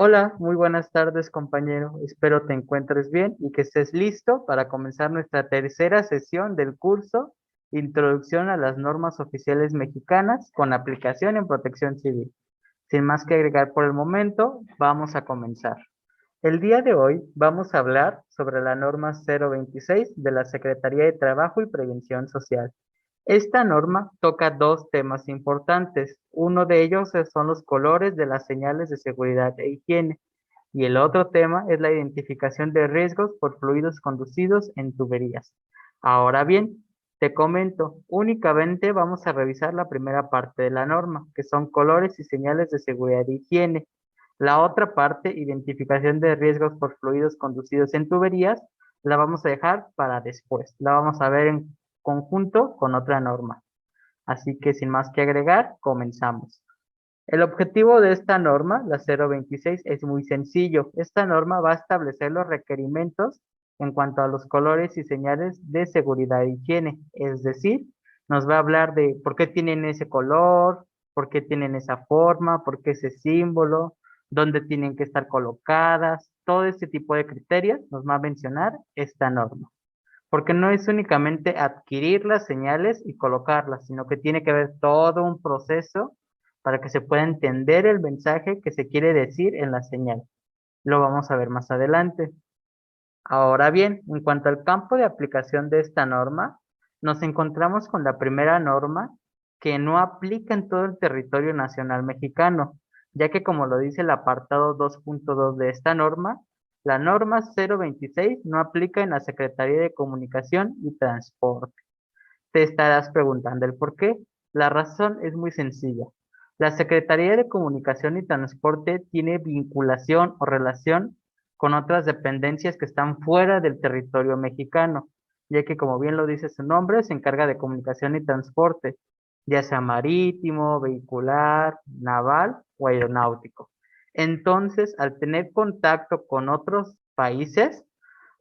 Hola, muy buenas tardes, compañero. Espero te encuentres bien y que estés listo para comenzar nuestra tercera sesión del curso Introducción a las normas oficiales mexicanas con aplicación en protección civil. Sin más que agregar por el momento, vamos a comenzar. El día de hoy vamos a hablar sobre la norma 026 de la Secretaría de Trabajo y Prevención Social. Esta norma toca dos temas importantes. Uno de ellos son los colores de las señales de seguridad e higiene y el otro tema es la identificación de riesgos por fluidos conducidos en tuberías. Ahora bien, te comento, únicamente vamos a revisar la primera parte de la norma, que son colores y señales de seguridad e higiene. La otra parte, identificación de riesgos por fluidos conducidos en tuberías, la vamos a dejar para después. La vamos a ver en conjunto con otra norma. Así que sin más que agregar, comenzamos. El objetivo de esta norma, la 026, es muy sencillo. Esta norma va a establecer los requerimientos en cuanto a los colores y señales de seguridad e higiene. Es decir, nos va a hablar de por qué tienen ese color, por qué tienen esa forma, por qué ese símbolo, dónde tienen que estar colocadas. Todo este tipo de criterios nos va a mencionar esta norma. Porque no es únicamente adquirir las señales y colocarlas, sino que tiene que haber todo un proceso para que se pueda entender el mensaje que se quiere decir en la señal. Lo vamos a ver más adelante. Ahora bien, en cuanto al campo de aplicación de esta norma, nos encontramos con la primera norma que no aplica en todo el territorio nacional mexicano, ya que como lo dice el apartado 2.2 de esta norma, la norma 026 no aplica en la Secretaría de Comunicación y Transporte. Te estarás preguntando el por qué. La razón es muy sencilla. La Secretaría de Comunicación y Transporte tiene vinculación o relación con otras dependencias que están fuera del territorio mexicano, ya que como bien lo dice su nombre, se encarga de comunicación y transporte, ya sea marítimo, vehicular, naval o aeronáutico. Entonces, al tener contacto con otros países,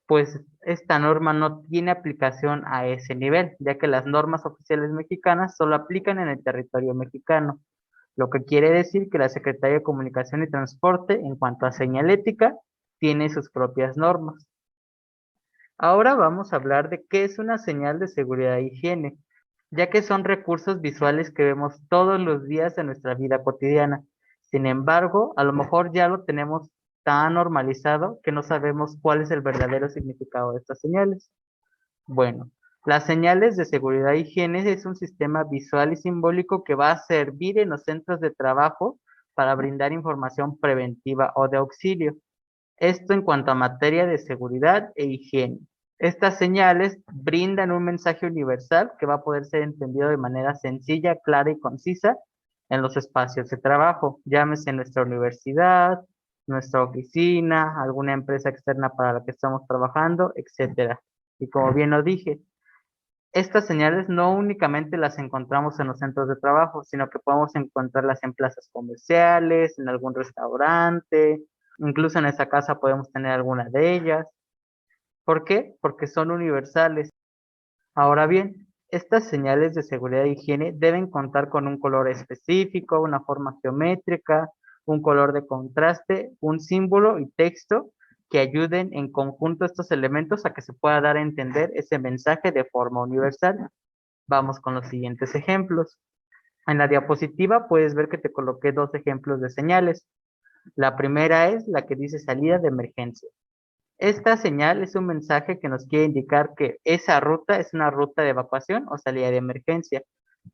pues esta norma no tiene aplicación a ese nivel, ya que las normas oficiales mexicanas solo aplican en el territorio mexicano, lo que quiere decir que la Secretaría de Comunicación y Transporte, en cuanto a señalética, tiene sus propias normas. Ahora vamos a hablar de qué es una señal de seguridad e higiene, ya que son recursos visuales que vemos todos los días de nuestra vida cotidiana. Sin embargo, a lo mejor ya lo tenemos tan normalizado que no sabemos cuál es el verdadero significado de estas señales. Bueno, las señales de seguridad e higiene es un sistema visual y simbólico que va a servir en los centros de trabajo para brindar información preventiva o de auxilio. Esto en cuanto a materia de seguridad e higiene. Estas señales brindan un mensaje universal que va a poder ser entendido de manera sencilla, clara y concisa en los espacios de trabajo, llámese nuestra universidad, nuestra oficina, alguna empresa externa para la que estamos trabajando, etcétera. Y como bien lo dije, estas señales no únicamente las encontramos en los centros de trabajo, sino que podemos encontrarlas en plazas comerciales, en algún restaurante, incluso en esa casa podemos tener alguna de ellas. ¿Por qué? Porque son universales. Ahora bien, estas señales de seguridad e higiene deben contar con un color específico, una forma geométrica, un color de contraste, un símbolo y texto que ayuden en conjunto estos elementos a que se pueda dar a entender ese mensaje de forma universal. Vamos con los siguientes ejemplos. En la diapositiva puedes ver que te coloqué dos ejemplos de señales. La primera es la que dice salida de emergencia. Esta señal es un mensaje que nos quiere indicar que esa ruta es una ruta de evacuación o salida de emergencia.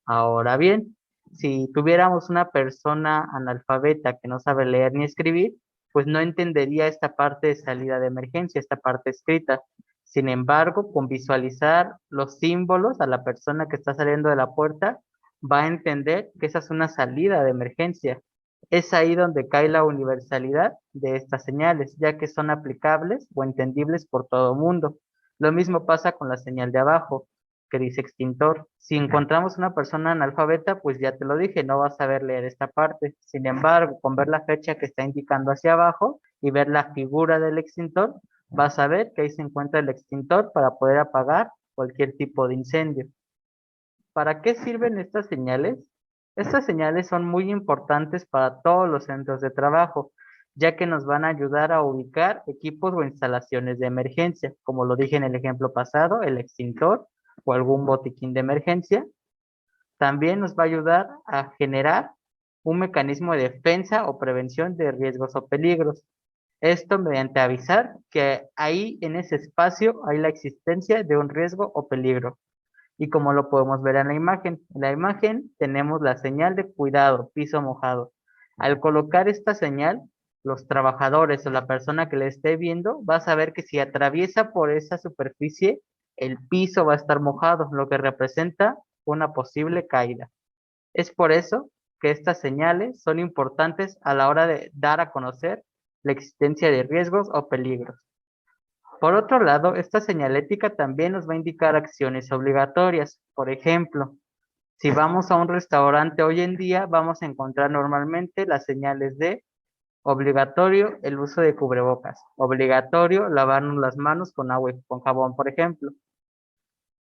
Ahora bien, si tuviéramos una persona analfabeta que no sabe leer ni escribir, pues no entendería esta parte de salida de emergencia, esta parte escrita. Sin embargo, con visualizar los símbolos a la persona que está saliendo de la puerta, va a entender que esa es una salida de emergencia. Es ahí donde cae la universalidad de estas señales, ya que son aplicables o entendibles por todo mundo. Lo mismo pasa con la señal de abajo, que dice extintor. Si encontramos una persona analfabeta, pues ya te lo dije, no va a saber leer esta parte. Sin embargo, con ver la fecha que está indicando hacia abajo y ver la figura del extintor, vas a ver que ahí se encuentra el extintor para poder apagar cualquier tipo de incendio. ¿Para qué sirven estas señales? Estas señales son muy importantes para todos los centros de trabajo, ya que nos van a ayudar a ubicar equipos o instalaciones de emergencia, como lo dije en el ejemplo pasado, el extintor o algún botiquín de emergencia. También nos va a ayudar a generar un mecanismo de defensa o prevención de riesgos o peligros. Esto mediante avisar que ahí en ese espacio hay la existencia de un riesgo o peligro. Y como lo podemos ver en la imagen tenemos la señal de cuidado, piso mojado. Al colocar esta señal, los trabajadores o la persona que le esté viendo va a saber que si atraviesa por esa superficie, el piso va a estar mojado, lo que representa una posible caída. Es por eso que estas señales son importantes a la hora de dar a conocer la existencia de riesgos o peligros. Por otro lado, esta señalética también nos va a indicar acciones obligatorias. Por ejemplo, si vamos a un restaurante hoy en día, vamos a encontrar normalmente las señales de obligatorio el uso de cubrebocas, obligatorio lavarnos las manos con agua y con jabón, por ejemplo.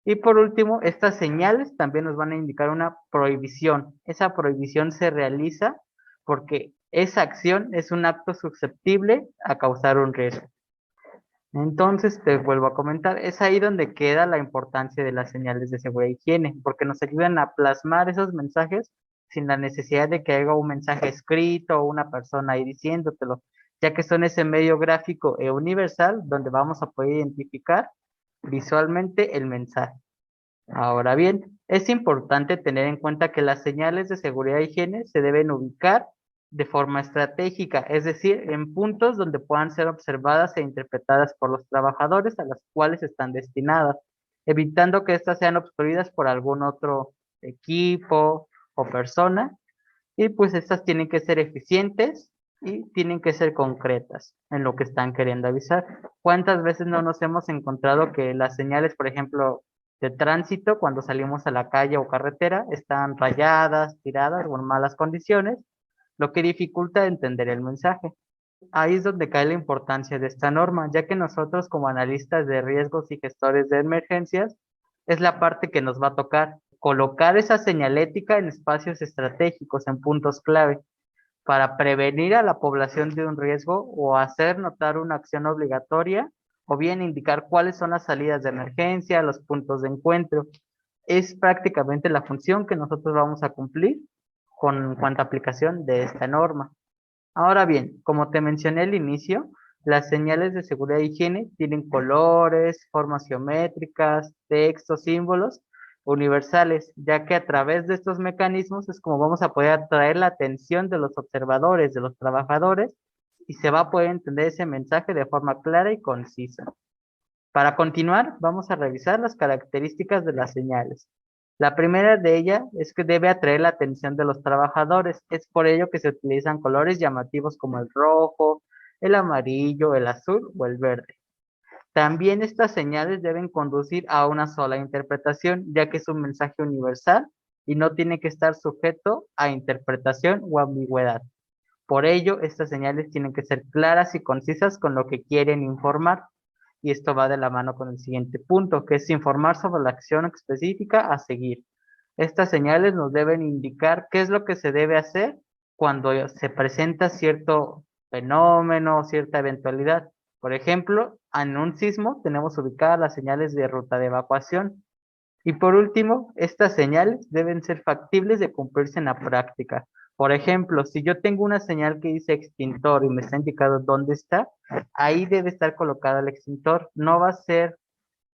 Y por último, estas señales también nos van a indicar una prohibición. Esa prohibición se realiza porque esa acción es un acto susceptible a causar un riesgo. Entonces, te vuelvo a comentar, es ahí donde queda la importancia de las señales de seguridad e higiene, porque nos ayudan a plasmar esos mensajes sin la necesidad de que haya un mensaje escrito o una persona ahí diciéndotelo, ya que son ese medio gráfico e universal donde vamos a poder identificar visualmente el mensaje. Ahora bien, es importante tener en cuenta que las señales de seguridad e higiene se deben ubicar de forma estratégica, es decir, en puntos donde puedan ser observadas e interpretadas por los trabajadores a los cuales están destinadas, evitando que éstas sean obstruidas por algún otro equipo o persona, y pues estas tienen que ser eficientes y tienen que ser concretas en lo que están queriendo avisar. ¿Cuántas veces no nos hemos encontrado que las señales, por ejemplo, de tránsito, cuando salimos a la calle o carretera, están rayadas, tiradas o en malas condiciones, lo que dificulta entender el mensaje? Ahí es donde cae la importancia de esta norma, ya que nosotros como analistas de riesgos y gestores de emergencias, es la parte que nos va a tocar colocar esa señalética en espacios estratégicos, en puntos clave, para prevenir a la población de un riesgo o hacer notar una acción obligatoria, o bien indicar cuáles son las salidas de emergencia, los puntos de encuentro. Es prácticamente la función que nosotros vamos a cumplir con cuanta aplicación de esta norma. Ahora bien, como te mencioné al inicio, las señales de seguridad e higiene tienen colores, formas geométricas, textos, símbolos universales, ya que a través de estos mecanismos es como vamos a poder atraer la atención de los observadores, de los trabajadores, y se va a poder entender ese mensaje de forma clara y concisa. Para continuar, vamos a revisar las características de las señales. La primera de ellas es que debe atraer la atención de los trabajadores. Es por ello que se utilizan colores llamativos como el rojo, el amarillo, el azul o el verde. También estas señales deben conducir a una sola interpretación, ya que es un mensaje universal y no tiene que estar sujeto a interpretación o ambigüedad. Por ello, estas señales tienen que ser claras y concisas con lo que quieren informar. Y esto va de la mano con el siguiente punto, que es informar sobre la acción específica a seguir. Estas señales nos deben indicar qué es lo que se debe hacer cuando se presenta cierto fenómeno, cierta eventualidad. Por ejemplo, en un sismo tenemos ubicadas las señales de ruta de evacuación. Y por último, estas señales deben ser factibles de cumplirse en la práctica. Por ejemplo, si yo tengo una señal que dice extintor y me está indicando dónde está, ahí debe estar colocado el extintor. No va a ser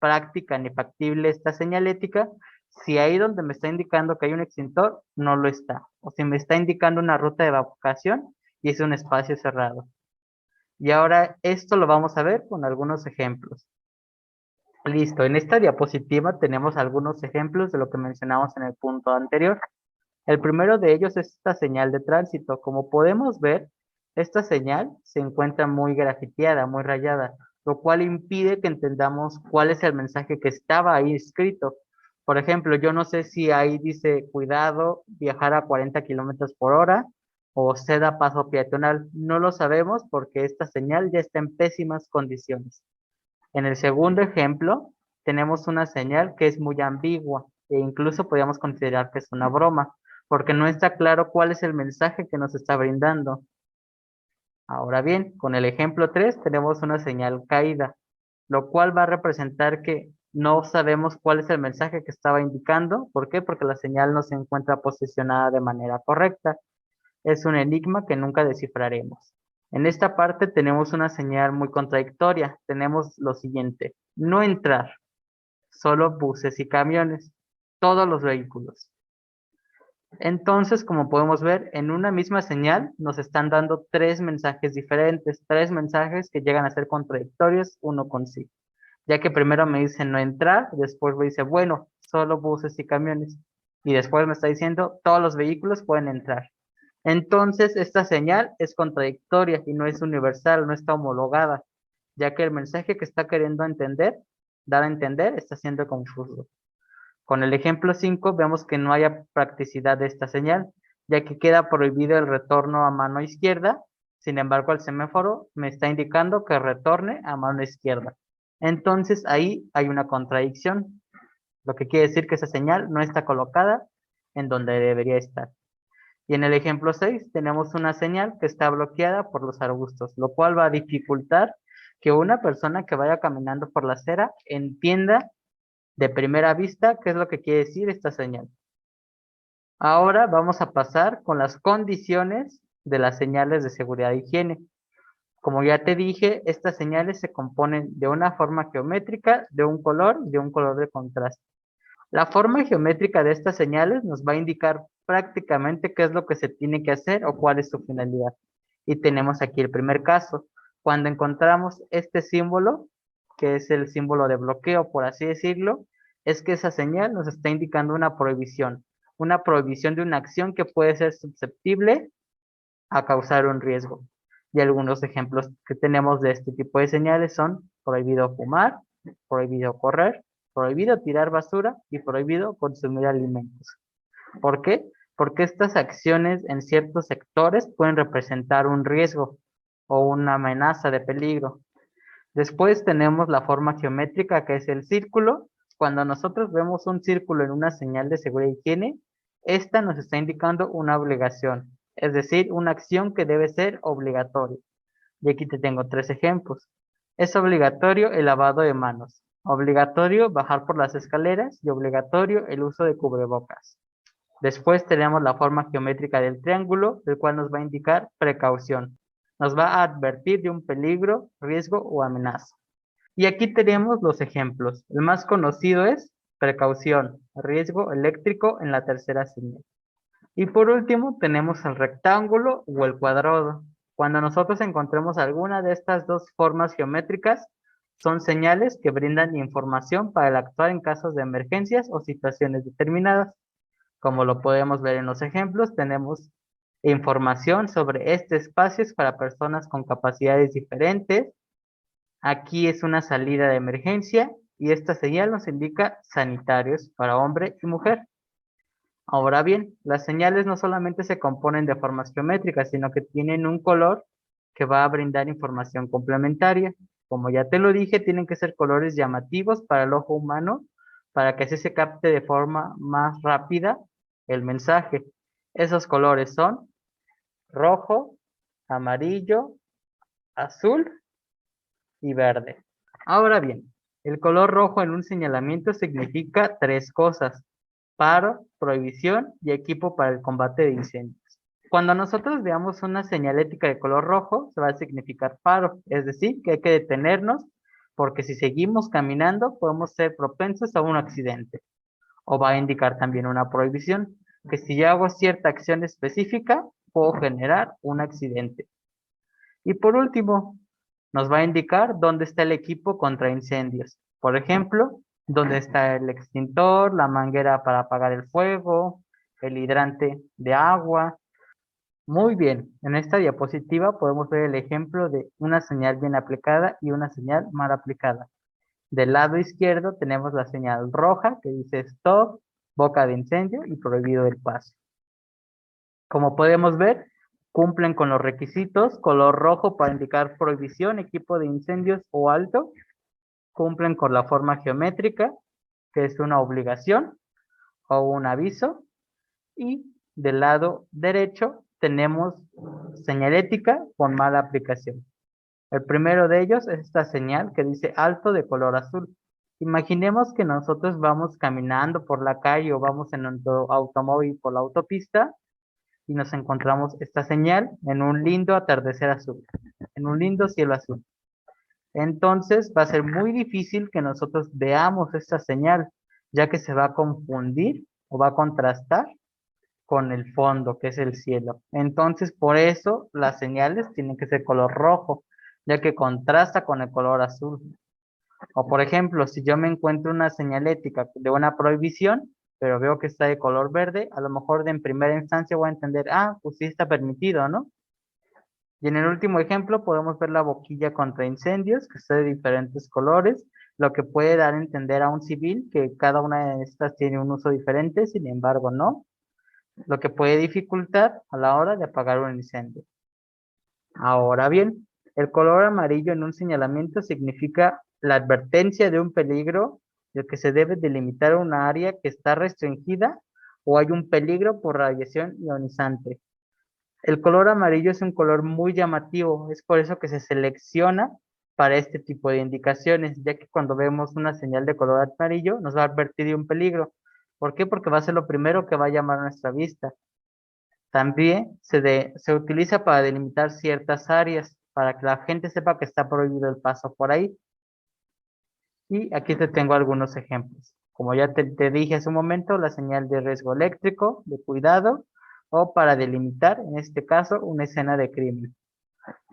práctica ni factible esta señalética si ahí donde me está indicando que hay un extintor no lo está. O si me está indicando una ruta de evacuación y es un espacio cerrado. Y ahora esto lo vamos a ver con algunos ejemplos. Listo, en esta diapositiva tenemos algunos ejemplos de lo que mencionamos en el punto anterior. El primero de ellos es esta señal de tránsito. Como podemos ver, esta señal se encuentra muy grafiteada, muy rayada, lo cual impide que entendamos cuál es el mensaje que estaba ahí escrito. Por ejemplo, yo no sé si ahí dice cuidado, viajar a 40 kilómetros por hora o ceda paso peatonal. No lo sabemos porque esta señal ya está en pésimas condiciones. En el segundo ejemplo, tenemos una señal que es muy ambigua e incluso podríamos considerar que es una broma, porque no está claro cuál es el mensaje que nos está brindando. Ahora bien, con el ejemplo 3 tenemos una señal caída, lo cual va a representar que no sabemos cuál es el mensaje que estaba indicando. ¿Por qué? Porque la señal no se encuentra posicionada de manera correcta. Es un enigma que nunca descifraremos. En esta parte tenemos una señal muy contradictoria. Tenemos lo siguiente: no entrar, solo buses y camiones, todos los vehículos. Entonces, como podemos ver, en una misma señal nos están dando tres mensajes diferentes, tres mensajes que llegan a ser contradictorios uno con sí, ya que primero me dice no entrar, después me dice, bueno, solo buses y camiones, y después me está diciendo todos los vehículos pueden entrar. Entonces, esta señal es contradictoria y no es universal, no está homologada, ya que el mensaje que está queriendo entender, dar a entender, está siendo confuso. Con el ejemplo 5 vemos que no hay practicidad de esta señal, ya que queda prohibido el retorno a mano izquierda. Sin embargo, el semáforo me está indicando que retorne a mano izquierda. Entonces ahí hay una contradicción, lo que quiere decir que esa señal no está colocada en donde debería estar. Y en el ejemplo 6 tenemos una señal que está bloqueada por los arbustos, lo cual va a dificultar que una persona que vaya caminando por la acera entienda de primera vista qué es lo que quiere decir esta señal. Ahora vamos a pasar con las condiciones de las señales de seguridad e higiene. Como ya te dije, estas señales se componen de una forma geométrica, de un color y de un color de contraste. La forma geométrica de estas señales nos va a indicar prácticamente qué es lo que se tiene que hacer o cuál es su finalidad. Y tenemos aquí el primer caso. Cuando encontramos este símbolo, que es el símbolo de bloqueo, por así decirlo, es que esa señal nos está indicando una prohibición de una acción que puede ser susceptible a causar un riesgo. Y algunos ejemplos que tenemos de este tipo de señales son prohibido fumar, prohibido correr, prohibido tirar basura y prohibido consumir alimentos. ¿Por qué? Porque estas acciones en ciertos sectores pueden representar un riesgo o una amenaza de peligro. Después tenemos la forma geométrica, que es el círculo. Cuando nosotros vemos un círculo en una señal de seguridad y higiene, esta nos está indicando una obligación, es decir, una acción que debe ser obligatoria. Y aquí te tengo tres ejemplos. Es obligatorio el lavado de manos, obligatorio bajar por las escaleras y obligatorio el uso de cubrebocas. Después tenemos la forma geométrica del triángulo, el cual nos va a indicar precaución. Nos va a advertir de un peligro, riesgo o amenaza. Y aquí tenemos los ejemplos. El más conocido es precaución, riesgo eléctrico en la tercera señal. Y por último tenemos el rectángulo o el cuadrado. Cuando nosotros encontremos alguna de estas dos formas geométricas, son señales que brindan información para el actuar en casos de emergencias o situaciones determinadas. Como lo podemos ver en los ejemplos, tenemos información sobre este espacio es para personas con capacidades diferentes. Aquí es una salida de emergencia y esta señal nos indica sanitarios para hombre y mujer. Ahora bien, las señales no solamente se componen de formas geométricas, sino que tienen un color que va a brindar información complementaria. Como ya te lo dije, tienen que ser colores llamativos para el ojo humano, para que así se capte de forma más rápida el mensaje. Esos colores son rojo, amarillo, azul y verde. Ahora bien, el color rojo en un señalamiento significa tres cosas: paro, prohibición y equipo para el combate de incendios. Cuando nosotros veamos una señalética de color rojo, se va a significar paro, es decir, que hay que detenernos porque si seguimos caminando podemos ser propensos a un accidente. O va a indicar también una prohibición, que si yo hago cierta acción específica, puedo generar un accidente. Y por último, nos va a indicar dónde está el equipo contra incendios. Por ejemplo, dónde está el extintor, la manguera para apagar el fuego, el hidrante de agua. Muy bien, en esta diapositiva podemos ver el ejemplo de una señal bien aplicada y una señal mal aplicada. Del lado izquierdo tenemos la señal roja que dice stop, boca de incendio y prohibido el paso. Como podemos ver, cumplen con los requisitos: color rojo para indicar prohibición, equipo de incendios o alto. Cumplen con la forma geométrica, que es una obligación o un aviso. Y del lado derecho tenemos señalética con mala aplicación. El primero de ellos es esta señal que dice alto de color azul. Imaginemos que nosotros vamos caminando por la calle o vamos en nuestro automóvil por la autopista y nos encontramos esta señal en un lindo atardecer azul, en un lindo cielo azul. Entonces va a ser muy difícil que nosotros veamos esta señal, ya que se va a confundir o va a contrastar con el fondo, que es el cielo. Entonces, por eso las señales tienen que ser color rojo, ya que contrasta con el color azul. O por ejemplo, si yo me encuentro una señalética de una prohibición, pero veo que está de color verde, a lo mejor en primera instancia voy a entender, ah, pues sí está permitido, ¿no? Y en el último ejemplo podemos ver la boquilla contra incendios, que está de diferentes colores, lo que puede dar a entender a un civil que cada una de estas tiene un uso diferente, sin embargo, no, lo que puede dificultar a la hora de apagar un incendio. Ahora bien, el color amarillo en un señalamiento significa la advertencia de un peligro del que se debe delimitar una área que está restringida o hay un peligro por radiación ionizante. El color amarillo es un color muy llamativo, es por eso que se selecciona para este tipo de indicaciones, ya que cuando vemos una señal de color amarillo nos va a advertir de un peligro. ¿Por qué? Porque va a ser lo primero que va a llamar nuestra vista. También se utiliza para delimitar ciertas áreas, para que la gente sepa que está prohibido el paso por ahí. Y aquí te tengo algunos ejemplos. Como ya te dije hace un momento, la señal de riesgo eléctrico, de cuidado, o para delimitar, en este caso, una escena de crimen.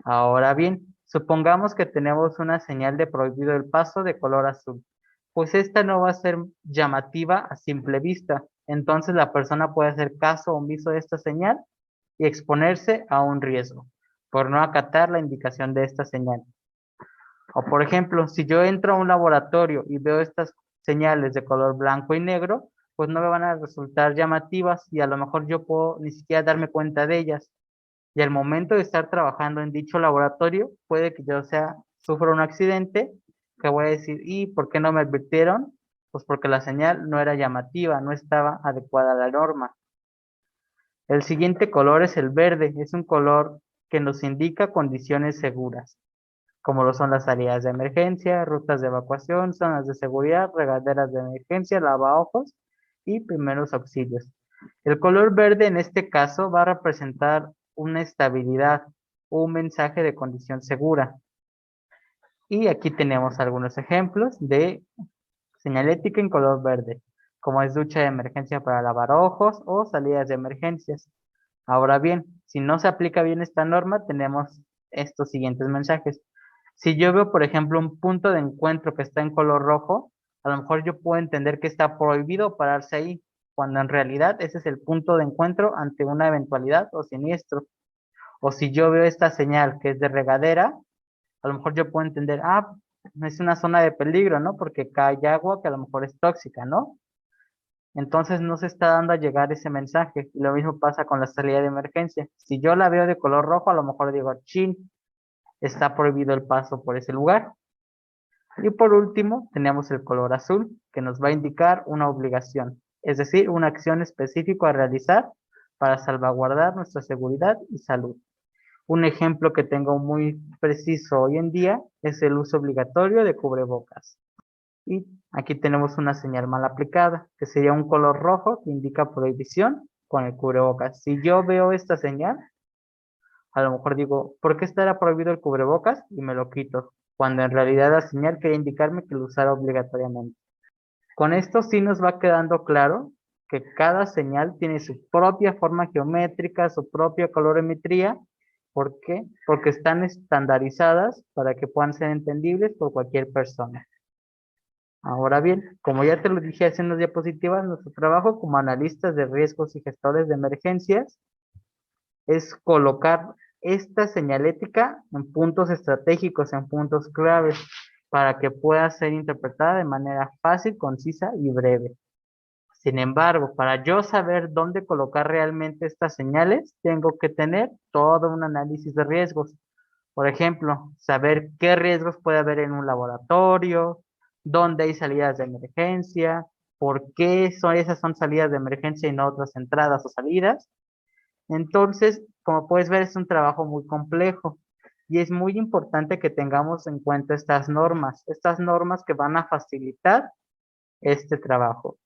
Ahora bien, supongamos que tenemos una señal de prohibido el paso de color azul. Pues esta no va a ser llamativa a simple vista. Entonces la persona puede hacer caso omiso de esta señal y exponerse a un riesgo por no acatar la indicación de esta señal. O por ejemplo, si yo entro a un laboratorio y veo estas señales de color blanco y negro, pues no me van a resultar llamativas y a lo mejor yo puedo ni siquiera darme cuenta de ellas. Y al momento de estar trabajando en dicho laboratorio, puede que yo sufra un accidente, que voy a decir, ¿y por qué no me advirtieron? Pues porque la señal no era llamativa, no estaba adecuada a la norma. El siguiente color es el verde, es un color que nos indica condiciones seguras, como lo son las salidas de emergencia, rutas de evacuación, zonas de seguridad, regaderas de emergencia, lavaojos y primeros auxilios. El color verde en este caso va a representar una estabilidad o un mensaje de condición segura. Y aquí tenemos algunos ejemplos de señalética en color verde, como es ducha de emergencia para lavar ojos o salidas de emergencias. Ahora bien, si no se aplica bien esta norma, tenemos estos siguientes mensajes. Si yo veo, por ejemplo, un punto de encuentro que está en color rojo, a lo mejor yo puedo entender que está prohibido pararse ahí, cuando en realidad ese es el punto de encuentro ante una eventualidad o siniestro. O si yo veo esta señal que es de regadera, a lo mejor yo puedo entender, ah, es una zona de peligro, ¿no? Porque cae agua que a lo mejor es tóxica, ¿no? Entonces no se está dando a llegar ese mensaje. Y lo mismo pasa con la salida de emergencia. Si yo la veo de color rojo, a lo mejor digo, chin, está prohibido el paso por ese lugar. Y por último, tenemos el color azul, que nos va a indicar una obligación, es decir, una acción específica a realizar para salvaguardar nuestra seguridad y salud. Un ejemplo que tengo muy preciso hoy en día es el uso obligatorio de cubrebocas. Y aquí tenemos una señal mal aplicada, que sería un color rojo que indica prohibición con el cubrebocas. Si yo veo esta señal, a lo mejor digo, ¿por qué estará prohibido el cubrebocas? Y me lo quito, cuando en realidad la señal quería indicarme que lo usara obligatoriamente. Con esto sí nos va quedando claro que cada señal tiene su propia forma geométrica, su propia colorimetría. ¿Por qué? Porque están estandarizadas para que puedan ser entendibles por cualquier persona. Ahora bien, como ya te lo dije hace unas diapositivas, nuestro trabajo como analistas de riesgos y gestores de emergencias es colocar esta señalética en puntos estratégicos, en puntos claves, para que pueda ser interpretada de manera fácil, concisa y breve. Sin embargo, para yo saber dónde colocar realmente estas señales, tengo que tener todo un análisis de riesgos. Por ejemplo, saber qué riesgos puede haber en un laboratorio, dónde hay salidas de emergencia, por qué esas son salidas de emergencia y no otras entradas o salidas. Entonces, como puedes ver, es un trabajo muy complejo y es muy importante que tengamos en cuenta estas normas que van a facilitar este trabajo.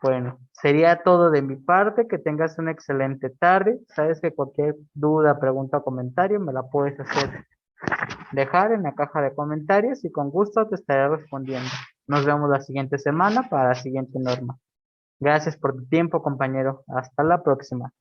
Bueno, sería todo de mi parte. Que tengas una excelente tarde. Sabes que cualquier duda, pregunta o comentario me la puedes dejar en la caja de comentarios y con gusto te estaré respondiendo. Nos vemos la siguiente semana para la siguiente norma. Gracias por tu tiempo, compañero. Hasta la próxima.